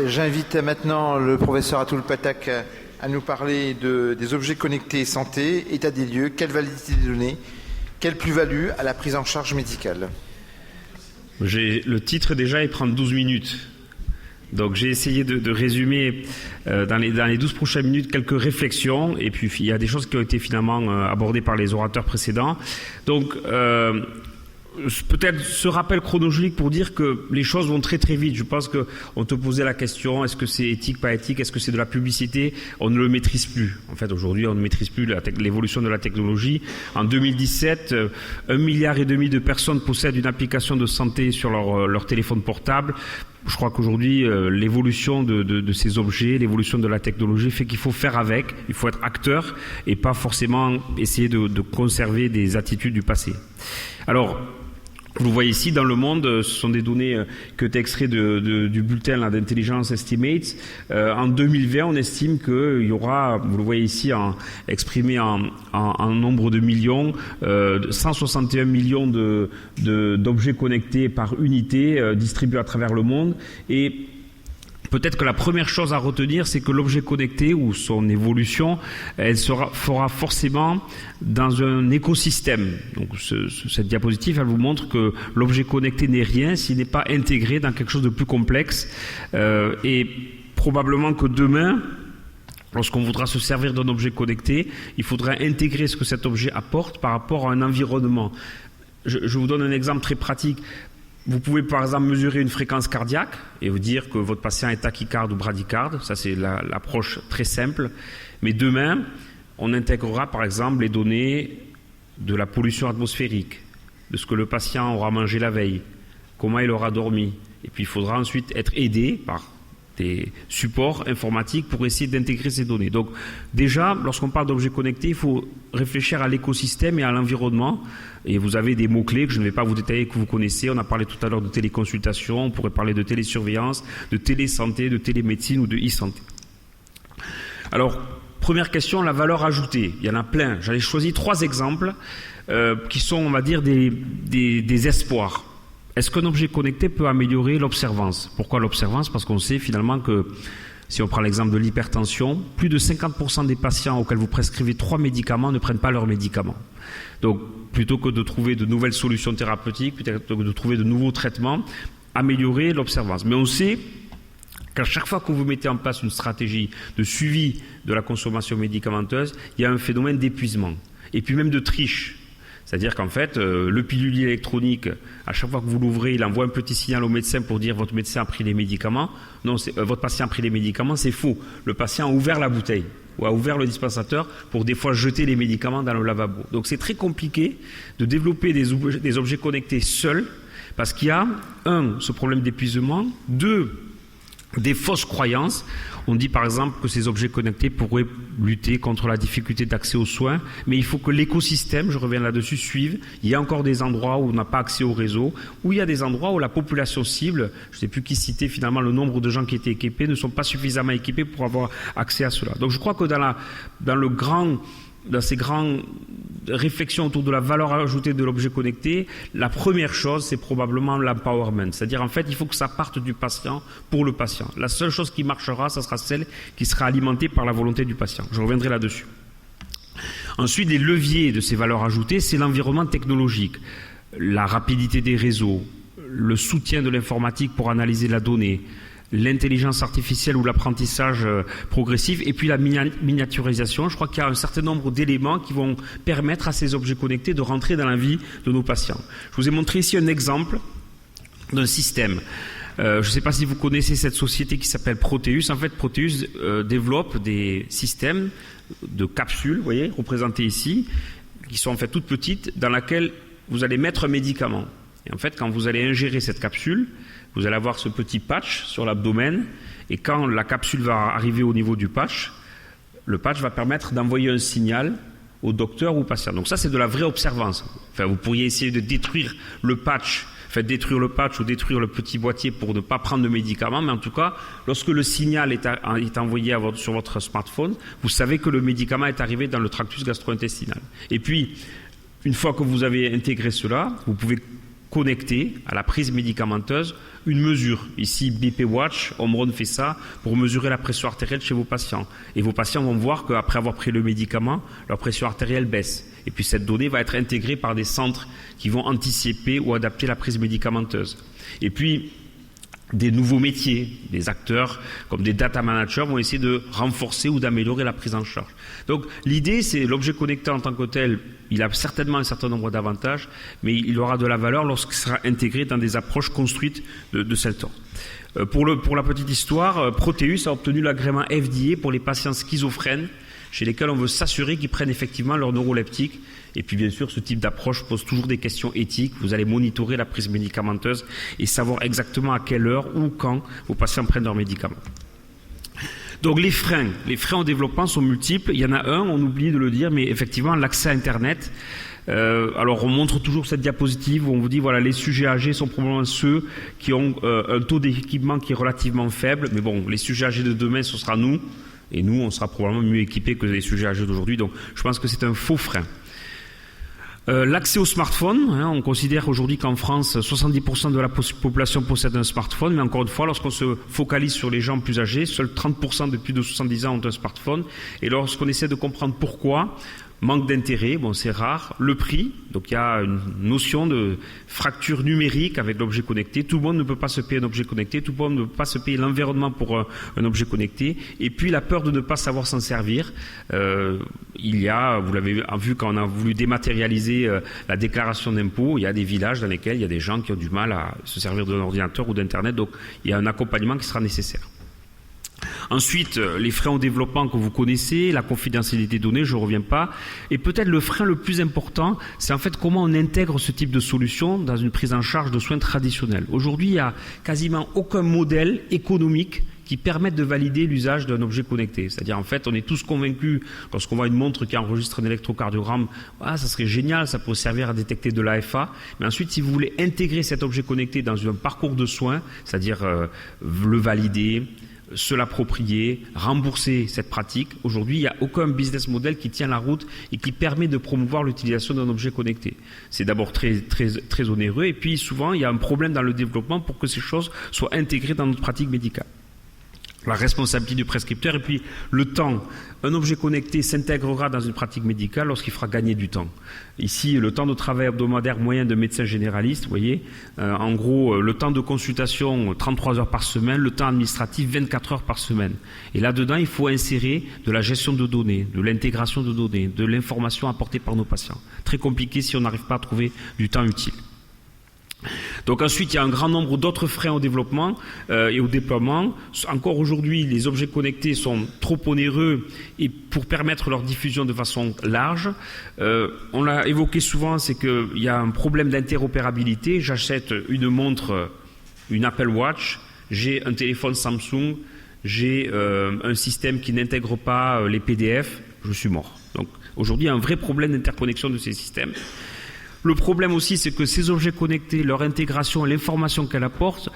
J'invite maintenant le professeur Atul Pathak à nous parler des objets connectés santé, état des lieux, quelle validité des données, quelle plus-value à la prise en charge médicale. Le titre déjà, il prend 12 minutes. Donc j'ai essayé de résumer dans les 12 prochaines minutes quelques réflexions, et puis il y a des choses qui ont été finalement abordées par les orateurs précédents. Donc peut-être ce rappel chronologique pour dire que les choses vont très très vite. Je pense qu'on te posait la question, est-ce que c'est éthique, pas éthique, est-ce que c'est de la publicité? On ne le maîtrise plus. En fait, aujourd'hui, on ne maîtrise plus l'évolution de la technologie. En 2017, 1,5 milliard de personnes possèdent une application de santé sur leur téléphone portable. Je crois qu'aujourd'hui, l'évolution de ces objets, l'évolution de la technologie fait qu'il faut faire avec, il faut être acteur et pas forcément essayer de conserver des attitudes du passé. Alors, vous voyez ici, dans le monde, ce sont des données qui ont été extraites du bulletin d'Intelligence Estimates. En 2020, on estime qu'il y aura, vous le voyez ici, exprimé en nombre de millions, 161 millions d'objets connectés par unité distribués à travers le monde. Et peut-être que la première chose à retenir, c'est que l'objet connecté ou son évolution, elle fera forcément dans un écosystème. Donc cette diapositive, elle vous montre que l'objet connecté n'est rien s'il n'est pas intégré dans quelque chose de plus complexe. Et probablement que demain, lorsqu'on voudra se servir d'un objet connecté, il faudra intégrer ce que cet objet apporte par rapport à un environnement. Je vous donne un exemple très pratique. Vous pouvez par exemple mesurer une fréquence cardiaque et vous dire que votre patient est tachycarde ou bradycarde. Ça, c'est l'approche très simple. Mais demain, on intégrera par exemple les données de la pollution atmosphérique, de ce que le patient aura mangé la veille, comment il aura dormi. Et puis il faudra ensuite être aidé par des supports informatiques pour essayer d'intégrer ces données. Donc déjà, lorsqu'on parle d'objets connectés, il faut réfléchir à l'écosystème et à l'environnement. Et vous avez des mots-clés que je ne vais pas vous détailler, que vous connaissez. On a parlé tout à l'heure de téléconsultation, on pourrait parler de télésurveillance, de télésanté, de télémédecine ou de e-santé. Alors, première question, la valeur ajoutée. Il y en a plein. J'en ai choisi 3 exemples qui sont, on va dire, des espoirs. Est-ce qu'un objet connecté peut améliorer l'observance? Pourquoi l'observance? Parce qu'on sait finalement que, si on prend l'exemple de l'hypertension, plus de 50% des patients auxquels vous prescrivez 3 médicaments ne prennent pas leurs médicaments. Donc, plutôt que de trouver de nouvelles solutions thérapeutiques, plutôt que de trouver de nouveaux traitements, améliorer l'observance. Mais on sait qu'à chaque fois que vous mettez en place une stratégie de suivi de la consommation médicamenteuse, il y a un phénomène d'épuisement. Et puis même de triche. C'est-à-dire qu'en fait, le pilulier électronique, à chaque fois que vous l'ouvrez, il envoie un petit signal au médecin pour dire votre médecin a pris les médicaments. Non, votre patient a pris les médicaments, c'est faux. Le patient a ouvert la bouteille ou a ouvert le dispensateur pour des fois jeter les médicaments dans le lavabo. Donc c'est très compliqué de développer des objets connectés seuls parce qu'il y a, 1, ce problème d'épuisement, 2, des fausses croyances. On dit par exemple que ces objets connectés pourraient lutter contre la difficulté d'accès aux soins, mais il faut que l'écosystème, je reviens là-dessus, suive. Il y a encore des endroits où on n'a pas accès au réseau, où il y a des endroits où la population cible, je ne sais plus qui citer finalement le nombre de gens qui étaient équipés, ne sont pas suffisamment équipés pour avoir accès à cela. Donc je crois que dans ces grandes réflexions autour de la valeur ajoutée de l'objet connecté, la première chose, c'est probablement l'empowerment. C'est-à-dire, en fait, il faut que ça parte du patient pour le patient. La seule chose qui marchera, ça sera celle qui sera alimentée par la volonté du patient. Je reviendrai là-dessus. Ensuite, les leviers de ces valeurs ajoutées, c'est l'environnement technologique, la rapidité des réseaux, le soutien de l'informatique pour analyser la donnée, l'intelligence artificielle ou l'apprentissage progressif, et puis la miniaturisation. Je crois qu'il y a un certain nombre d'éléments qui vont permettre à ces objets connectés de rentrer dans la vie de nos patients. Je vous ai montré ici un exemple d'un système. Je ne sais pas si vous connaissez cette société qui s'appelle Proteus. En fait, Proteus développe des systèmes de capsules, vous voyez, représentées ici, qui sont en fait toutes petites, dans laquelle vous allez mettre un médicament. Et en fait, quand vous allez ingérer cette capsule, vous allez avoir ce petit patch sur l'abdomen, et quand la capsule va arriver au niveau du patch, le patch va permettre d'envoyer un signal au docteur ou au patient. Donc ça, c'est de la vraie observance. Enfin, vous pourriez essayer de détruire le patch, détruire le patch ou détruire le petit boîtier pour ne pas prendre de médicaments, mais en tout cas, lorsque le signal est envoyé sur votre smartphone, vous savez que le médicament est arrivé dans le tractus gastro-intestinal. Et puis, une fois que vous avez intégré cela, vous pouvez connecter à la prise médicamenteuse une mesure. Ici, BP Watch, Omron fait ça pour mesurer la pression artérielle chez vos patients. Et vos patients vont voir qu'après avoir pris le médicament, leur pression artérielle baisse. Et puis cette donnée va être intégrée par des centres qui vont anticiper ou adapter la prise médicamenteuse. Et puis, des nouveaux métiers, des acteurs comme des data managers vont essayer de renforcer ou d'améliorer la prise en charge. Donc l'idée, c'est l'objet connecté en tant que tel, il a certainement un certain nombre d'avantages, mais il aura de la valeur lorsqu'il sera intégré dans des approches construites de cet ordre. Pour la petite histoire, Proteus a obtenu l'agrément FDA pour les patients schizophrènes chez lesquels on veut s'assurer qu'ils prennent effectivement leur neuroleptique. Et puis bien sûr, ce type d'approche pose toujours des questions éthiques. Vous allez monitorer la prise médicamenteuse et savoir exactement à quelle heure ou quand vos patients prennent leurs médicaments. Donc les freins au développement sont multiples. Il y en a un, on oublie de le dire, mais effectivement l'accès à Internet. Alors on montre toujours cette diapositive où on vous dit voilà, les sujets âgés sont probablement ceux qui ont un taux d'équipement qui est relativement faible. Mais bon, les sujets âgés de demain, ce sera nous. Et nous, on sera probablement mieux équipés que les sujets âgés d'aujourd'hui. Donc je pense que c'est un faux frein. L'accès au smartphone, on considère aujourd'hui qu'en France, 70% de la population possède un smartphone, mais encore une fois, lorsqu'on se focalise sur les gens plus âgés, seuls 30% de plus de 70 ans ont un smartphone. Et lorsqu'on essaie de comprendre pourquoi, manque d'intérêt, bon c'est rare, le prix, donc il y a une notion de fracture numérique avec l'objet connecté, tout le monde ne peut pas se payer un objet connecté, tout le monde ne peut pas se payer l'environnement pour un objet connecté, et puis la peur de ne pas savoir s'en servir. Il y a, vous l'avez vu quand on a voulu dématérialiser la déclaration d'impôt, il y a des villages dans lesquels il y a des gens qui ont du mal à se servir d'un ordinateur ou d'internet, donc il y a un accompagnement qui sera nécessaire. Ensuite, les freins au développement que vous connaissez, la confidentialité des données, je ne reviens pas. Et peut-être le frein le plus important, c'est en fait comment on intègre ce type de solution dans une prise en charge de soins traditionnels. Aujourd'hui, il n'y a quasiment aucun modèle économique qui permette de valider l'usage d'un objet connecté. C'est-à-dire, en fait, on est tous convaincus, lorsqu'on voit une montre qui enregistre un électrocardiogramme, ça serait génial, ça pourrait servir à détecter de l'AFA. Mais ensuite, si vous voulez intégrer cet objet connecté dans un parcours de soins, c'est-à-dire le valider, se l'approprier, rembourser cette pratique. Aujourd'hui, il n'y a aucun business model qui tient la route et qui permet de promouvoir l'utilisation d'un objet connecté. C'est d'abord très, très, très onéreux et puis souvent, il y a un problème dans le développement pour que ces choses soient intégrées dans notre pratique médicale. La responsabilité du prescripteur et puis le temps. Un objet connecté s'intégrera dans une pratique médicale lorsqu'il fera gagner du temps. Ici, le temps de travail hebdomadaire moyen de médecin généraliste, vous voyez, en gros, le temps de consultation, 33 heures par semaine, le temps administratif, 24 heures par semaine. Et là-dedans, il faut insérer de la gestion de données, de l'intégration de données, de l'information apportée par nos patients. Très compliqué si on n'arrive pas à trouver du temps utile. Donc ensuite, il y a un grand nombre d'autres freins au développement et au déploiement. Encore aujourd'hui, les objets connectés sont trop onéreux et pour permettre leur diffusion de façon large. On l'a évoqué souvent, c'est qu'il y a un problème d'interopérabilité. J'achète une montre, une Apple Watch, j'ai un téléphone Samsung, j'ai un système qui n'intègre pas les PDF, je suis mort. Donc aujourd'hui, il y a un vrai problème d'interconnexion de ces systèmes. Le problème aussi, c'est que ces objets connectés, leur intégration et l'information qu'elle apporte,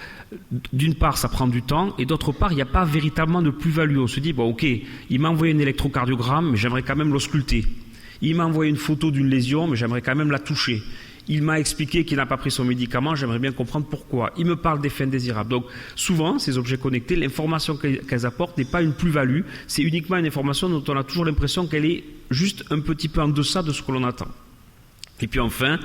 d'une part, ça prend du temps, et d'autre part, il n'y a pas véritablement de plus-value. On se dit, bon, ok, il m'a envoyé un électrocardiogramme, mais j'aimerais quand même l'ausculter. Il m'a envoyé une photo d'une lésion, mais j'aimerais quand même la toucher. Il m'a expliqué qu'il n'a pas pris son médicament, j'aimerais bien comprendre pourquoi. Il me parle d'effets indésirables. Donc, souvent, ces objets connectés, l'information qu'elles apportent n'est pas une plus-value, c'est uniquement une information dont on a toujours l'impression qu'elle est juste un petit peu en deçà de ce que l'on attend. Et puis enfin,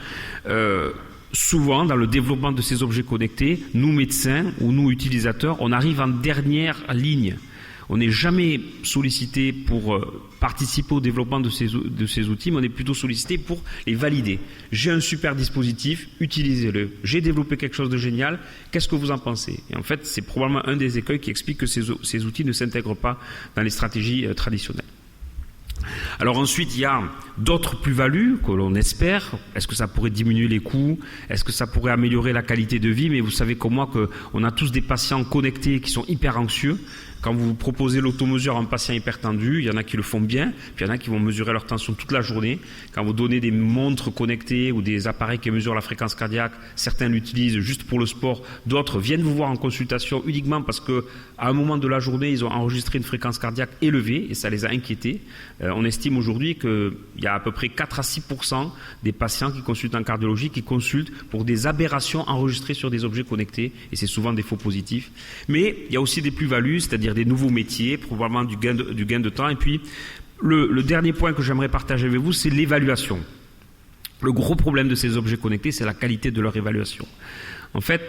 souvent dans le développement de ces objets connectés, nous médecins ou nous utilisateurs, on arrive en dernière ligne. On n'est jamais sollicité pour participer au développement de ces outils, mais on est plutôt sollicité pour les valider. J'ai un super dispositif, utilisez-le. J'ai développé quelque chose de génial, qu'est-ce que vous en pensez? Et en fait, c'est probablement un des écueils qui explique que ces outils ne s'intègrent pas dans les stratégies traditionnelles. Alors ensuite, il y a d'autres plus-values que l'on espère. Est-ce que ça pourrait diminuer les coûts? Est-ce que ça pourrait améliorer la qualité de vie? Mais vous savez comme moi qu'on a tous des patients connectés qui sont hyper anxieux. Quand vous proposez l'automesure à un patient hypertendu, il y en a qui le font bien, puis il y en a qui vont mesurer leur tension toute la journée. Quand vous donnez des montres connectées ou des appareils qui mesurent la fréquence cardiaque, certains l'utilisent juste pour le sport, d'autres viennent vous voir en consultation uniquement parce qu'à un moment de la journée, ils ont enregistré une fréquence cardiaque élevée et ça les a inquiétés. On estime aujourd'hui qu'il y a à peu près 4 à 6% des patients qui consultent en cardiologie qui consultent pour des aberrations enregistrées sur des objets connectés et c'est souvent des faux positifs. Mais il y a aussi des plus-values, c'est-à-dire des nouveaux métiers, probablement du gain de temps. Et puis, le dernier point que j'aimerais partager avec vous, c'est l'évaluation. Le gros problème de ces objets connectés, c'est la qualité de leur évaluation. En fait,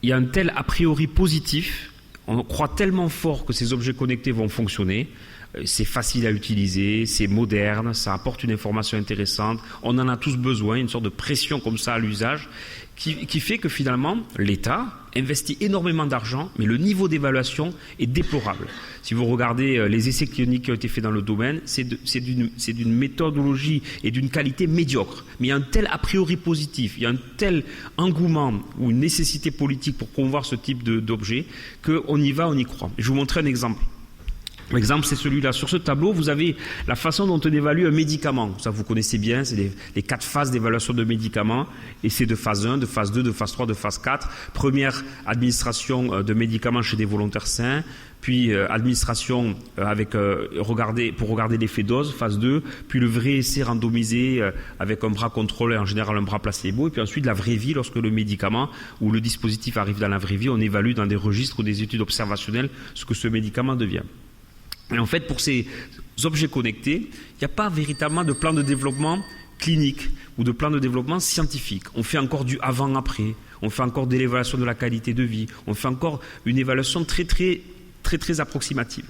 il y a un tel a priori positif, on croit tellement fort que ces objets connectés vont fonctionner, c'est facile à utiliser, c'est moderne, ça apporte une information intéressante, on en a tous besoin, une sorte de pression comme ça à l'usage, qui fait que finalement, l'État investit énormément d'argent, mais le niveau d'évaluation est déplorable. Si vous regardez les essais cliniques qui ont été faits dans le domaine, c'est d'une méthodologie et d'une qualité médiocre. Mais il y a un tel a priori positif, il y a un tel engouement ou une nécessité politique pour promouvoir ce type d'objet qu'on y va, on y croit. Je vais vous montrer un exemple. L'exemple, c'est celui-là. Sur ce tableau, vous avez la façon dont on évalue un médicament. Ça, vous connaissez bien, c'est les 4 phases d'évaluation de médicaments. Et c'est de phase 1, de phase 2, de phase 3, de phase 4. Première administration de médicaments chez des volontaires sains. Puis administration pour regarder l'effet dose, phase 2. Puis le vrai essai randomisé avec un bras contrôlé, en général un bras placebo. Et puis ensuite la vraie vie, lorsque le médicament ou le dispositif arrive dans la vraie vie, on évalue dans des registres ou des études observationnelles ce que ce médicament devient. Et en fait, pour ces objets connectés, il n'y a pas véritablement de plan de développement clinique ou de plan de développement scientifique. On fait encore du avant-après, on fait encore de l'évaluation de la qualité de vie, on fait encore une évaluation très approximative.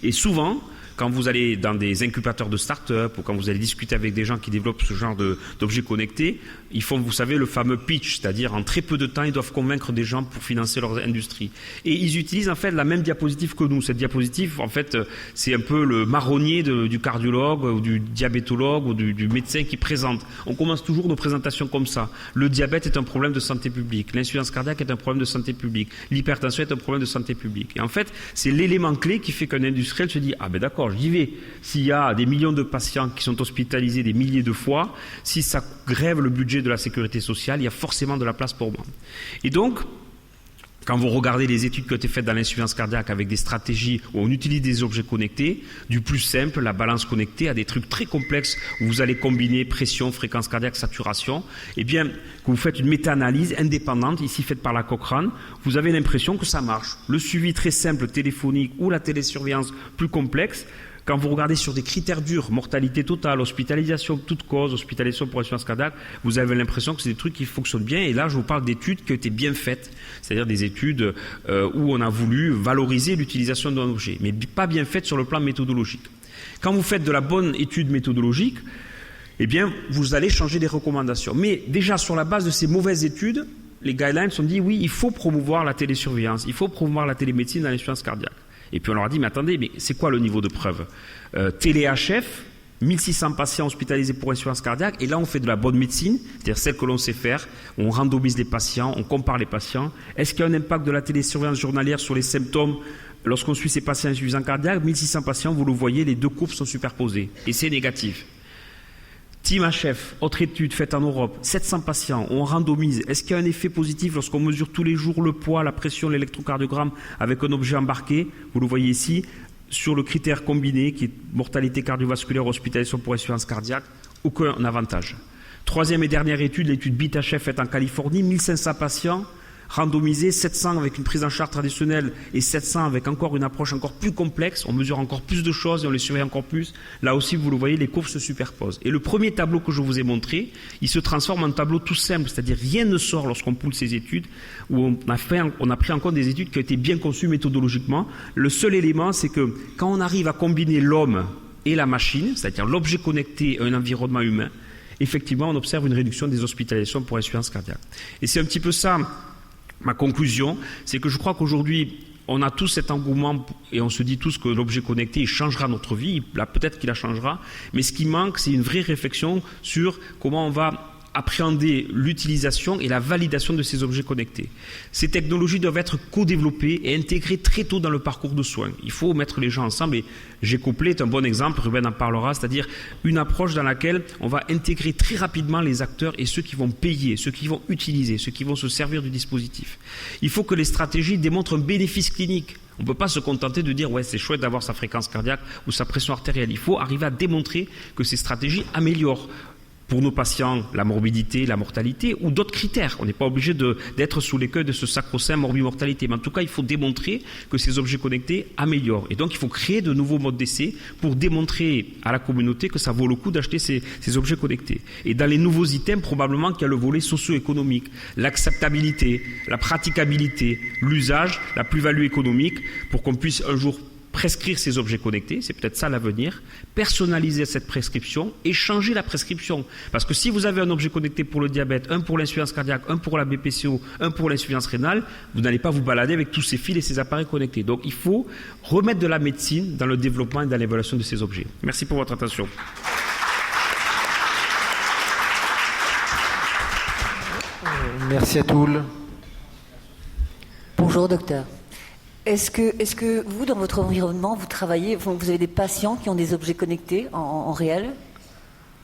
Et souvent, quand vous allez dans des incubateurs de start-up ou quand vous allez discuter avec des gens qui développent ce genre d'objets connectés, ils font, vous savez, le fameux pitch, c'est-à-dire en très peu de temps, ils doivent convaincre des gens pour financer leur industrie. Et ils utilisent en fait la même diapositive que nous. Cette diapositive, en fait, c'est un peu le marronnier du cardiologue ou du diabétologue ou du médecin qui présente. On commence toujours nos présentations comme ça. Le diabète est un problème de santé publique. L'insuffisance cardiaque est un problème de santé publique. L'hypertension est un problème de santé publique. Et en fait, c'est l'élément clé qui fait qu'un industriel se dit « Ah ben d'accord, j'y vais. S'il y a des millions de patients qui sont hospitalisés des milliers de fois, si ça grève le budget de la sécurité sociale, il y a forcément de la place pour moi. » Et donc, quand vous regardez les études qui ont été faites dans l'insuffisance cardiaque avec des stratégies où on utilise des objets connectés, du plus simple, la balance connectée, à des trucs très complexes où vous allez combiner pression, fréquence cardiaque, saturation, eh bien, que vous faites une méta-analyse indépendante, ici faite par la Cochrane, vous avez l'impression que ça marche. Le suivi très simple téléphonique ou la télésurveillance plus complexe, quand vous regardez sur des critères durs, mortalité totale, hospitalisation, toute cause, hospitalisation pour insuffisance cardiaque, vous avez l'impression que c'est des trucs qui fonctionnent bien. Et là, je vous parle d'études qui ont été bien faites, c'est-à-dire des études où on a voulu valoriser l'utilisation d'un objet, mais pas bien faites sur le plan méthodologique. Quand vous faites de la bonne étude méthodologique, eh bien, vous allez changer les recommandations. Mais déjà, sur la base de ces mauvaises études, les guidelines ont dit oui, il faut promouvoir la télésurveillance, il faut promouvoir la télémédecine dans l'insuffisance cardiaque. Et puis on leur a dit, mais attendez, mais c'est quoi le niveau de preuve Télé-HF, 1600 patients hospitalisés pour insuffisance cardiaque, et là on fait de la bonne médecine, c'est-à-dire celle que l'on sait faire, on randomise les patients, on compare les patients. Est-ce qu'il y a un impact de la télésurveillance journalière sur les symptômes lorsqu'on suit ces patients insuffisants cardiaques? 1600 patients, vous le voyez, les deux courbes sont superposées, et c'est négatif. Team HF, autre étude faite en Europe, 700 patients, on randomise. Est-ce qu'il y a un effet positif lorsqu'on mesure tous les jours le poids, la pression, l'électrocardiogramme avec un objet embarqué? Vous le voyez ici, sur le critère combiné qui est mortalité cardiovasculaire, hospitalisation pour insuffisance cardiaque, aucun avantage. Troisième et dernière étude, l'étude BEAT-HF faite en Californie, 1500 patients, randomisés, 700 avec une prise en charge traditionnelle et 700 avec encore une approche encore plus complexe. On mesure encore plus de choses et on les surveille encore plus. Là aussi, vous le voyez, les courbes se superposent. Et le premier tableau que je vous ai montré, il se transforme en tableau tout simple, c'est-à-dire rien ne sort lorsqu'on poule ces études, où on a pris en compte des études qui ont été bien conçues méthodologiquement. Le seul élément, c'est que quand on arrive à combiner l'homme et la machine, c'est-à-dire l'objet connecté et un environnement humain, effectivement, on observe une réduction des hospitalisations pour insuffisance cardiaque. Et c'est un petit peu ça. Ma conclusion, c'est que je crois qu'aujourd'hui, on a tous cet engouement et on se dit tous que l'objet connecté il changera notre vie. Là, peut-être qu'il la changera, mais ce qui manque, c'est une vraie réflexion sur comment on va appréhender l'utilisation et la validation de ces objets connectés. Ces technologies doivent être co-développées et intégrées très tôt dans le parcours de soins. Il faut mettre les gens ensemble et G-Couplé est un bon exemple, Ruben en parlera, c'est-à-dire une approche dans laquelle on va intégrer très rapidement les acteurs et ceux qui vont payer, ceux qui vont utiliser, ceux qui vont se servir du dispositif. Il faut que les stratégies démontrent un bénéfice clinique. On ne peut pas se contenter de dire « ouais, c'est chouette d'avoir sa fréquence cardiaque ou sa pression artérielle ». Il faut arriver à démontrer que ces stratégies améliorent pour nos patients la morbidité, la mortalité ou d'autres critères. On n'est pas obligé d'être sous l'écueil de ce sacro-saint morbimortalité. Mais en tout cas, il faut démontrer que ces objets connectés améliorent. Et donc, il faut créer de nouveaux modes d'essai pour démontrer à la communauté que ça vaut le coup d'acheter ces objets connectés. Et dans les nouveaux items, probablement qu'il y a le volet socio-économique, l'acceptabilité, la praticabilité, l'usage, la plus-value économique pour qu'on puisse un jour prescrire ces objets connectés, c'est peut-être ça l'avenir, personnaliser cette prescription et changer la prescription. Parce que si vous avez un objet connecté pour le diabète, un pour l'insuffisance cardiaque, un pour la BPCO, un pour l'insuffisance rénale, vous n'allez pas vous balader avec tous ces fils et ces appareils connectés. Donc il faut remettre de la médecine dans le développement et dans l'évaluation de ces objets. Merci pour votre attention. Merci à Toul. Bonjour docteur. Est-ce que vous, dans votre environnement, vous travaillez, vous avez des patients qui ont des objets connectés en réel?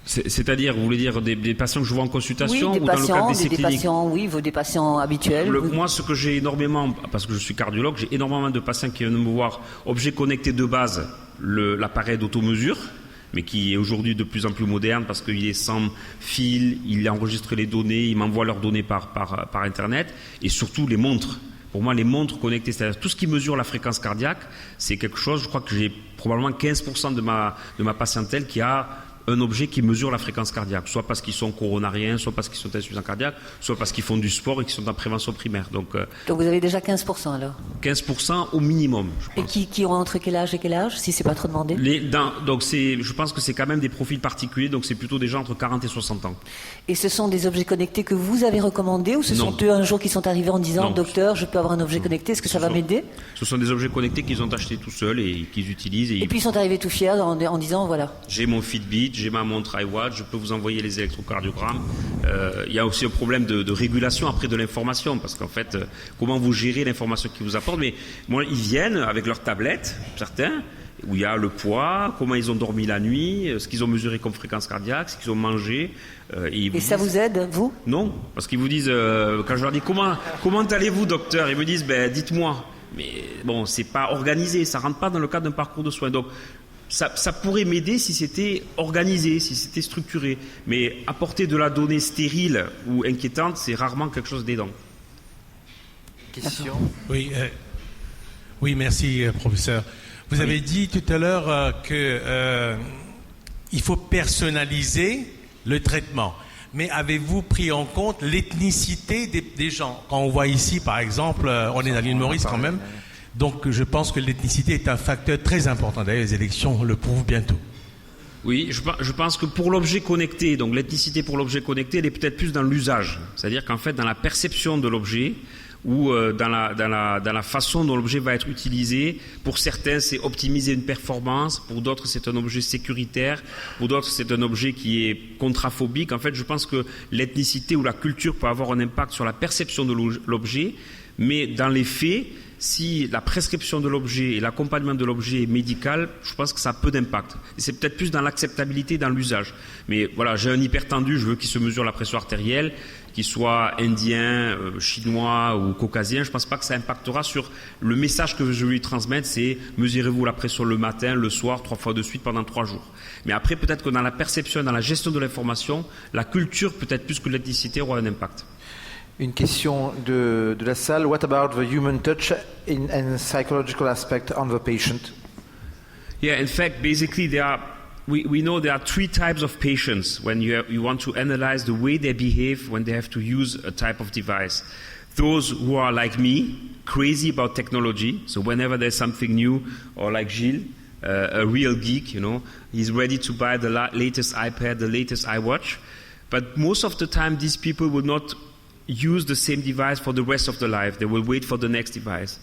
C'est-à-dire, vous voulez dire des patients que je vois en consultation ou dans le cadre d'essais cliniques? Des patients habituels. Moi, ce que j'ai énormément, parce que je suis cardiologue, j'ai énormément de patients qui viennent me voir, objets connectés de base, l'appareil d'automesure, mais qui est aujourd'hui de plus en plus moderne parce qu'il est sans fil, il enregistre les données, il m'envoie leurs données par Internet, et surtout les montres. Pour moi, les montres connectées, c'est-à-dire tout ce qui mesure la fréquence cardiaque, c'est quelque chose, je crois que j'ai probablement 15% de ma patientèle qui a un objet qui mesure la fréquence cardiaque, soit parce qu'ils sont coronariens, soit parce qu'ils sont insuffisants cardiaques, soit parce qu'ils font du sport et qu'ils sont en prévention primaire. Donc vous avez déjà 15% alors? 15% au minimum, je pense. Et qui ont entre quel âge et quel âge, si c'est pas trop demandé? Je pense que c'est quand même des profils particuliers, donc c'est plutôt des gens entre 40 et 60 ans. Et ce sont des objets connectés que vous avez recommandés ou ce sont eux un jour qui sont arrivés en disant « Docteur, je peux avoir un objet connecté, est-ce que ça va m'aider ?» Ce sont des objets connectés qu'ils ont achetés tout seuls et qu'ils utilisent. Et puis ils sont arrivés tout fiers en disant « Voilà. » J'ai mon Fitbit, j'ai ma montre iWatch, je peux vous envoyer les électrocardiogrammes. Il y a aussi un problème de régulation après de l'information, parce qu'en fait, comment vous gérez l'information qu'ils vous apportent? Mais moi, ils viennent avec leur tablette, certains, où il y a le poids, comment ils ont dormi la nuit, ce qu'ils ont mesuré comme fréquence cardiaque, ce qu'ils ont mangé. Et ça vous aide, vous? Non, parce qu'ils vous disent, quand je leur dis comment allez-vous, docteur, ils me disent, dites-moi. Mais bon, c'est pas organisé, ça rentre pas dans le cadre d'un parcours de soins. Donc, ça pourrait m'aider si c'était organisé, si c'était structuré. Mais apporter de la donnée stérile ou inquiétante, c'est rarement quelque chose d'aidant. Question? Oui, merci, professeur. Vous avez dit tout à l'heure qu'il faut personnaliser le traitement. Mais avez-vous pris en compte l'ethnicité des gens? Quand on voit ici, par exemple, on est dans l'île Maurice quand même. Donc je pense que l'ethnicité est un facteur très important. D'ailleurs, les élections le prouvent bientôt. Oui, je pense que pour l'objet connecté, donc l'ethnicité pour l'objet connecté, elle est peut-être plus dans l'usage. C'est-à-dire qu'en fait, dans la perception de l'objet ou dans la façon dont l'objet va être utilisé, pour certains, c'est optimiser une performance, pour d'autres, c'est un objet sécuritaire, pour d'autres, c'est un objet qui est contraphobique. En fait, je pense que l'ethnicité ou la culture peut avoir un impact sur la perception de l'objet, mais dans les faits, si la prescription de l'objet et l'accompagnement de l'objet est médical, je pense que ça a peu d'impact. Et c'est peut-être plus dans l'acceptabilité, dans l'usage. Mais voilà, j'ai un hypertendu, je veux qu'il se mesure la pression artérielle, qu'il soit indien, chinois ou caucasien, je ne pense pas que ça impactera sur le message que je veux lui transmettre, c'est mesurez-vous la pression le matin, le soir, 3 fois de suite pendant 3 jours. Mais après, peut-être que dans la perception, dans la gestion de l'information, la culture, peut-être plus que l'ethnicité, aura un impact. Une question de la salle. What about the human touch and psychological aspect on the patient? Yeah, in fact, basically we know there are 3 types of patients when you want to analyze the way they behave when they have to use a type of device. Those who are like me, crazy about technology, so whenever there's something new, or like Gilles, a real geek, he's ready to buy the latest iPad, the latest iWatch. But most of the time, these people will not use the same device for the rest of their life. They will wait for the next device.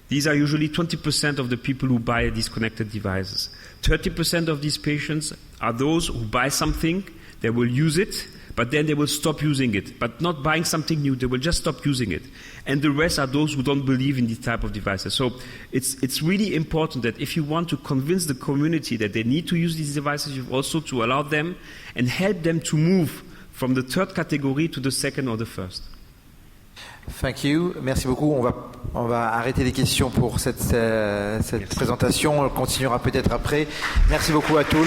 These are usually 20% of the people who buy these connected devices. 30% of these patients are those who buy something, they will use it, but then they will stop using it, but not buying something new. They will just stop using it. And the rest are those who don't believe in these type of devices. So it's really important that if you want to convince the community that they need to use these devices, you also to allow them and help them to move from the third category to the second or the first. Thank you. Merci beaucoup. On va arrêter les questions pour cette présentation. On continuera peut-être après. Merci beaucoup à tous.